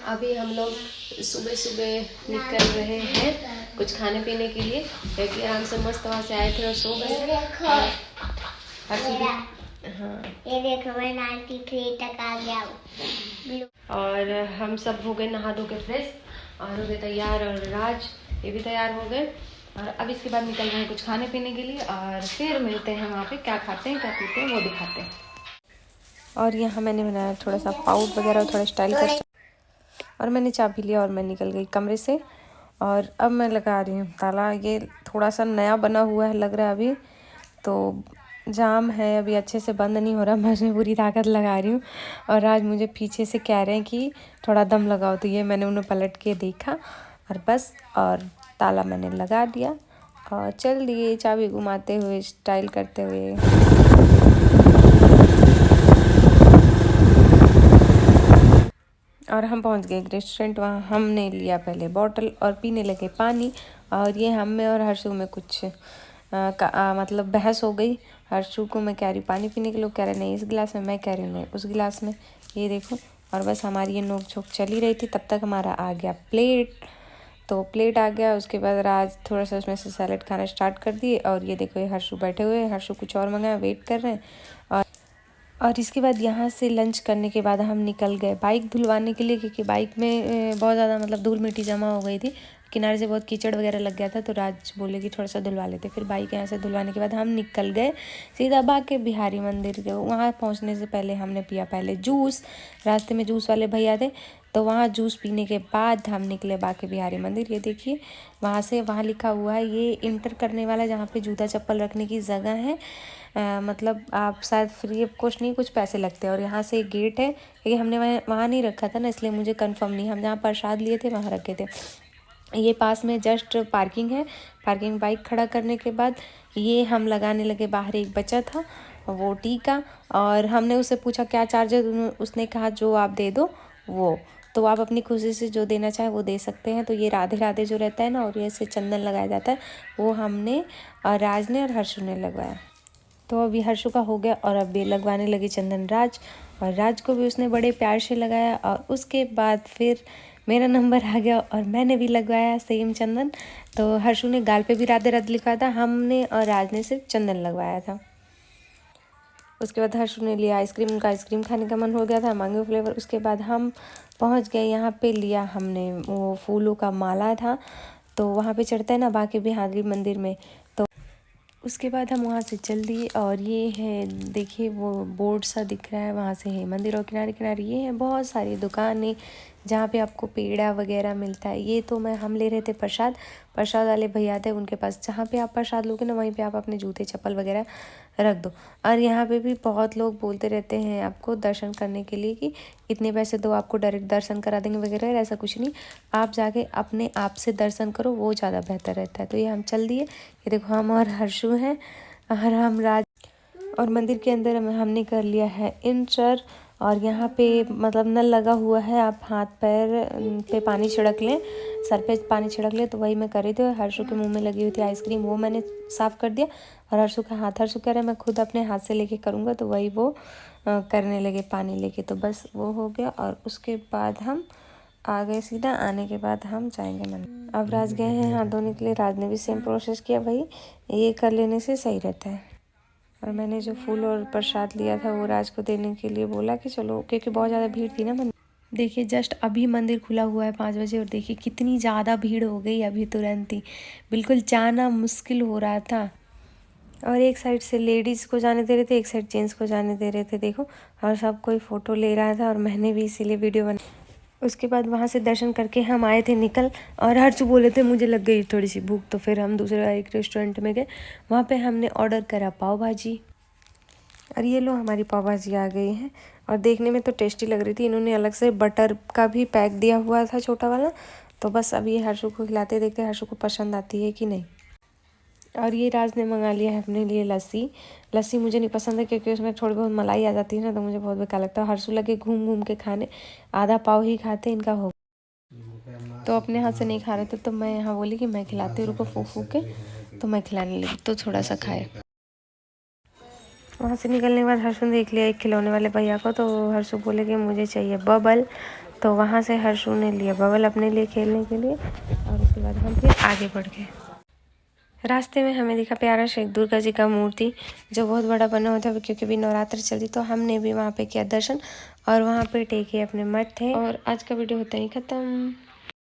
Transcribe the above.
अभी हम लोग सुबह सुबह निकल रहे हैं कुछ खाने पीने के लिए, क्योंकि आराम से मस्त वहाँ से आए थे और सो गए। हाँ, ये देखो मैं 93 तक आ गया। और हम सब हो गए नहा धो के फ्रेश और हो गए तैयार, और राज ये भी तैयार हो गए। और अब इसके बाद निकल रहे हैं कुछ खाने पीने के लिए, और फिर मिलते हैं वहाँ पे, क्या खाते हैं क्या पीते हैं वो दिखाते हैं। और यहाँ मैंने बनाया थोड़ा सा पाउड वगैरह, थोड़ा स्टाइल कर, और मैंने चाय पी लिया और मैं निकल गई कमरे से। और अब मैं लगा रही हूँ ताला। ये थोड़ा सा नया बना हुआ है लग रहा है अभी, तो जाम है, अभी अच्छे से बंद नहीं हो रहा। मैं उसमें पूरी ताकत लगा रही हूँ। और आज मुझे पीछे से कह रहे हैं कि थोड़ा दम लगाओ, तो ये मैंने उन्हें पलट के देखा और बस, और ताला मैंने लगा दिया और चल दिए चाबी घुमाते हुए, स्टाइल करते हुए। और हम पहुंच गए एक रेस्टोरेंट। वहाँ हमने लिया पहले बॉटल और पीने लगे पानी। और ये हम में और हर्षू में कुछ मतलब बहस हो गई। हर्षू को मैं कह रही पानी पीने के, लोग कह रहे नहीं इस गिलास में, मैं कह रही नहीं उस गिलास में, ये देखो। और बस हमारी ये नोक झोंक चली रही थी। तब तक हमारा आ गया प्लेट, तो प्लेट आ गया। उसके बाद राज थोड़ा सा उसमें से सैलेड खाना स्टार्ट कर दिए। और ये देखो ये हर्षू बैठे हुए हैं, हर्षू कुछ और मंगाया, वेट कर रहे हैं। और इसके बाद यहाँ से लंच करने के बाद हम निकल गए बाइक धुलवाने के लिए, क्योंकि बाइक में बहुत ज़्यादा मतलब धूल मिट्टी जमा हो गई थी, किनारे से बहुत कीचड़ वगैरह लग गया था। तो राज बोले कि थोड़ा सा धुलवा लेते। फिर बाइक यहाँ से धुलवाने के बाद हम निकल गए सीधा बाके बिहारी मंदिर के। वहाँ पहुँचने से पहले हमने पिया पहले जूस, रास्ते में जूस वाले भैया थे, तो वहाँ जूस पीने के बाद हम निकले बाके बिहारी मंदिर। ये देखिए वहाँ से, वहाँ लिखा हुआ है ये इंटर करने वाला, जहाँ पे जूता चप्पल रखने की जगह है। मतलब आप शायद फ्री ऑफ कॉस्ट नहीं, कुछ पैसे लगते हैं। और यहाँ से एक गेट है, क्योंकि हमने वहाँ नहीं रखा था ना, इसलिए मुझे कंफर्म नहीं। हम जहाँ प्रसाद लिए थे वहाँ रखे थे। ये पास में जस्ट पार्किंग है। पार्किंग बाइक खड़ा करने के बाद ये हम लगाने लगे। बाहर एक बच्चा था वो टीका, और हमने उससे पूछा क्या चार्ज है, उसने कहा जो आप दे दो वो, तो आप अपनी खुशी से जो देना चाहे वो दे सकते हैं। तो ये राधे राधे जो रहता है ना, और ये से चंदन लगाया जाता है, वो हमने और राज ने और हर्षु ने लगवाया। तो अभी हर्षु का हो गया, और अब ये लगवाने लगी चंदन राज, और राज को भी उसने बड़े प्यार से लगाया। और उसके बाद फिर मेरा नंबर आ गया और मैंने भी लगवाया सेम चंदन। तो हर्षु ने गाल पे भी राधे राधे लिखवाया था, हमने और राज ने सिर्फ चंदन लगवाया था। उसके बाद हर्षु ने लिया आइसक्रीम, उनका आइसक्रीम खाने का मन हो गया था, मैंगो फ्लेवर। उसके बाद हम पहुंच गए यहाँ पे, लिया हमने वो फूलों का माला था, तो वहाँ पे चढ़ता है ना बाके बिहारी मंदिर में। तो उसके बाद हम वहाँ से चल दिए, और ये है देखिए वो बोर्ड सा दिख रहा है, वहाँ से है मंदिर, और किनारे किनारे ये है बहुत सारी दुकानें जहाँ पे आपको पेड़ा वगैरह मिलता है। ये तो हम ले रहे थे प्रसाद, प्रसाद वाले भैया थे उनके पास। जहाँ पे आप प्रसाद लोगे ना, वहीं पे आप अपने जूते चप्पल वगैरह रख दो। और यहाँ पे भी बहुत लोग बोलते रहते हैं आपको दर्शन करने के लिए कि इतने पैसे दो आपको डायरेक्ट दर्शन करा देंगे वगैरह, ऐसा कुछ नहीं। आप जाके अपने आप से दर्शन करो, वो ज़्यादा बेहतर रहता है। तो ये हम चल दिए। ये देखो हम और हर्षु हैं और हम राज, और मंदिर के अंदर हमने कर लिया है इंटर। और यहाँ पे मतलब नल लगा हुआ है, आप हाथ पैर पे पानी छिड़क लें, सर पे पानी छिड़क लें, तो वही मैं कर रही थी। और हर्षु के मुंह में लगी हुई थी आइसक्रीम, वो मैंने साफ़ कर दिया। और हर्षु का हाथ, हर्षु कह रहा है मैं खुद अपने हाथ से लेके करूँगा, तो वही वो करने लगे पानी लेके। तो बस वो हो गया, और उसके बाद हम आ गए सीधा। आने के बाद हम जाएंगे मंदिर। अब राज गए हैं हाथ धोने के लिए, राज ने भी सेम प्रोसेस किया, भाई ये कर लेने से सही रहता है। और मैंने जो फूल और प्रसाद लिया था वो राज को देने के लिए बोला कि चलो, क्योंकि बहुत ज़्यादा भीड़ थी ना मंदिर। देखिए जस्ट अभी मंदिर खुला हुआ है 5 बजे, और देखिए कितनी ज़्यादा भीड़ हो गई अभी तुरंत ही, बिल्कुल जाना मुश्किल हो रहा था। और एक साइड से लेडीज़ को जाने दे रहे थे, एक साइड जेंट्स को जाने दे रहे थे, देखो। और सब कोई फ़ोटो ले रहा था, और मैंने भी इसीलिए वीडियो बना। उसके बाद वहाँ से दर्शन करके हम आए थे निकल, और हर्षु बोले थे मुझे लग गई थोड़ी सी भूख, तो फिर हम दूसरा एक रेस्टोरेंट में गए। वहाँ पे हमने ऑर्डर करा पाव भाजी, और ये लो हमारी पाव भाजी आ गई है, और देखने में तो टेस्टी लग रही थी। इन्होंने अलग से बटर का भी पैक दिया हुआ था छोटा वाला। तो बस अब ये हर्षु को खिलाते, देखते हर्षु को पसंद आती है कि नहीं। और ये राज ने मंगा लिया है अपने लिए लस्सी। लस्सी मुझे नहीं पसंद है, क्योंकि उसमें थोड़ी बहुत मलाई आ जाती है ना, तो मुझे बहुत बेकार लगता है। हर्षु लगे घूम घूम के खाने, आधा पाव ही खाते इनका हो, तो अपने हाथ से नहीं खा रहे थे। तो मैं यहाँ बोली कि मैं खिलाती हूँ, रुको फूक फूक के, तो मैं खिलाने लगी, तो थोड़ा सा खाए। वहाँ से निकलने के बाद हर्षु ने देख लिया एक खिलौने वाले भैया को, तो हर्षु बोले कि मुझे चाहिए बबल, तो वहाँ से हर्षू ने लिया बबल अपने लिए खेलने के लिए और उसके बाद हम फिर आगे बढ़ गए। रास्ते में हमें दिखा प्यारा सा एक दुर्गा जी का मूर्ति जो बहुत बड़ा बना हुआ था, क्योंकि अभी नवरात्र चल रही, तो हमने भी वहाँ पे किया दर्शन और वहाँ पे टेके अपने मठ थे। और आज का वीडियो होता ही खत्म।